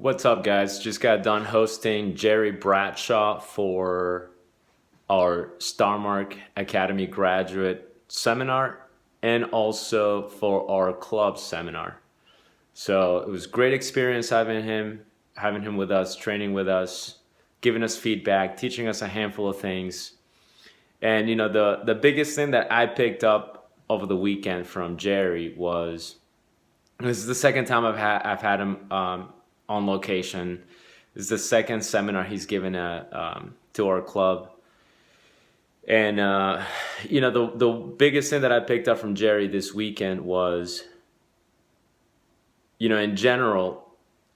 What's up, guys? Just got done hosting Jerry Bradshaw for our Starmark Academy graduate seminar and also for our club seminar. So it was great experience having him with us, training with us, giving us feedback, teaching us a handful of things. And the biggest thing that I picked up over the weekend from Jerry was this is the second time I've had him on location. This is the second seminar he's given to our club. And the biggest thing that I picked up from Jerry this weekend was, in general,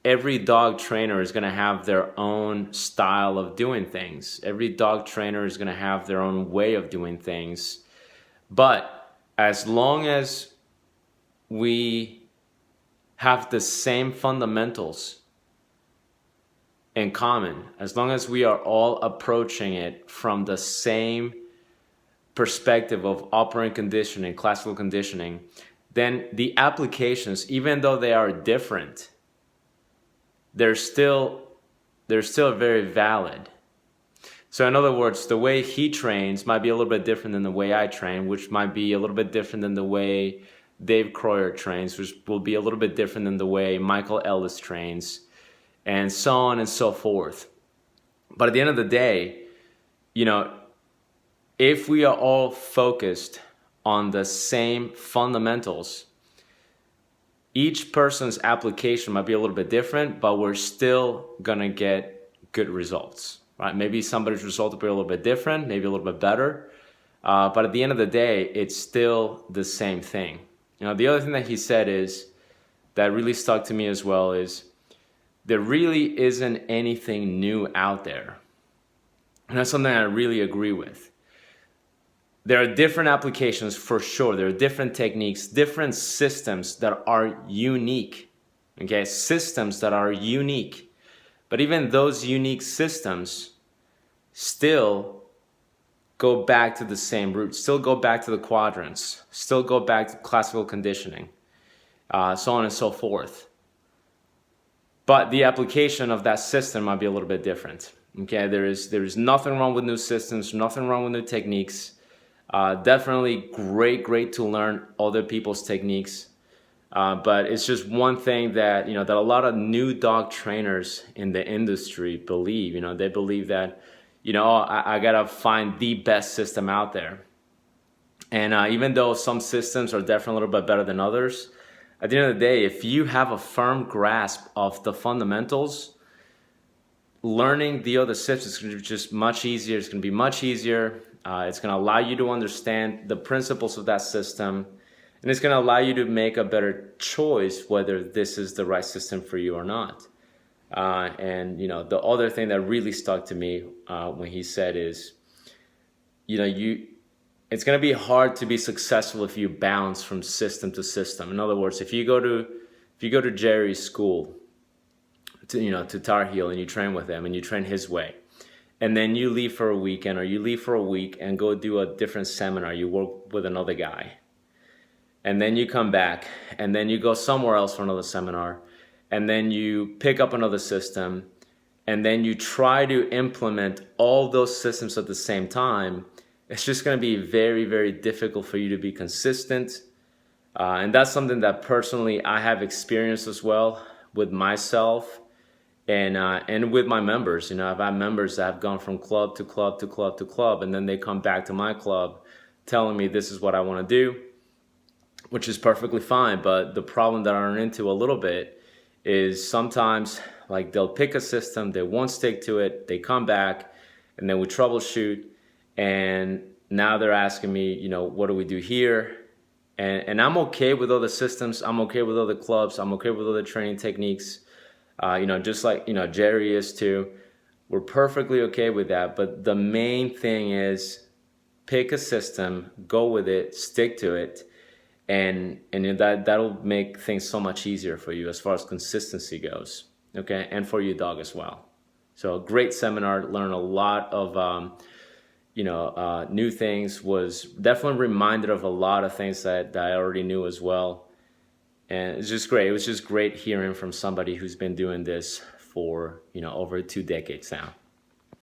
every dog trainer is going to have their own style of doing things. Every dog trainer is going to have their own way of doing things. But as long as we have the same fundamentals in common, as long as we are all approaching it from the same perspective of operant conditioning, classical conditioning, then the applications, even though they are different, they're still very valid. So in other words, the way he trains might be a little bit different than the way I train, which might be a little bit different than the way Dave Croyer trains, which will be a little bit different than the way Michael Ellis trains, and so on and so forth. But at the end of the day, if we are all focused on the same fundamentals, each person's application might be a little bit different, but we're still gonna get good results, right? Maybe somebody's result will be a little bit different, maybe a little bit better, but at the end of the day, it's still the same thing. The other thing that he said is that really stuck to me as well is there really isn't anything new out there. And that's something I really agree with. There are different applications for sure. There are different techniques, different systems that are unique. Okay, systems that are unique. But even those unique systems still go back to the same roots, still go back to the quadrants, still go back to classical conditioning, so on and so forth. But the application of that system might be a little bit different. Okay, there is nothing wrong with new systems, nothing wrong with new techniques. Definitely great to learn other people's techniques. But it's just one thing that that a lot of new dog trainers in the industry believe. They believe that I gotta find the best system out there. And even though some systems are definitely a little bit better than others, at the end of the day, if you have a firm grasp of the fundamentals, learning the other systems is going to be just much easier. It's going to be much easier. It's going to allow you to understand the principles of that system, and it's going to allow you to make a better choice whether this is the right system for you or not. And the other thing that really stuck to me when he said is, it's going to be hard to be successful if you bounce from system to system. In other words, if you go to Jerry's school, to Tarheel, and you train with him and you train his way, and then you leave for a weekend or you leave for a week and go do a different seminar, you work with another guy, and then you come back and then you go somewhere else for another seminar, and then you pick up another system, and then you try to implement all those systems at the same time, it's just going to be very, very difficult for you to be consistent. And that's something that personally I have experienced as well with myself and with my members. I've had members that have gone from club to club to club to club, and then they come back to my club telling me this is what I want to do, which is perfectly fine. But the problem that I run into a little bit is sometimes they'll pick a system, they won't stick to it, they come back, and then we troubleshoot. And now they're asking me, what do we do here? And I'm okay with other systems. I'm okay with other clubs. I'm okay with other training techniques. Just like, Jerry is too. We're perfectly okay with that. But the main thing is pick a system, go with it, stick to it. And that'll make things so much easier for you as far as consistency goes. Okay. And for your dog as well. So a great seminar, learn a lot of, new things, was definitely reminded of a lot of things that I already knew as well. And it's just great. It was just great hearing from somebody who's been doing this for, over 2 decades now.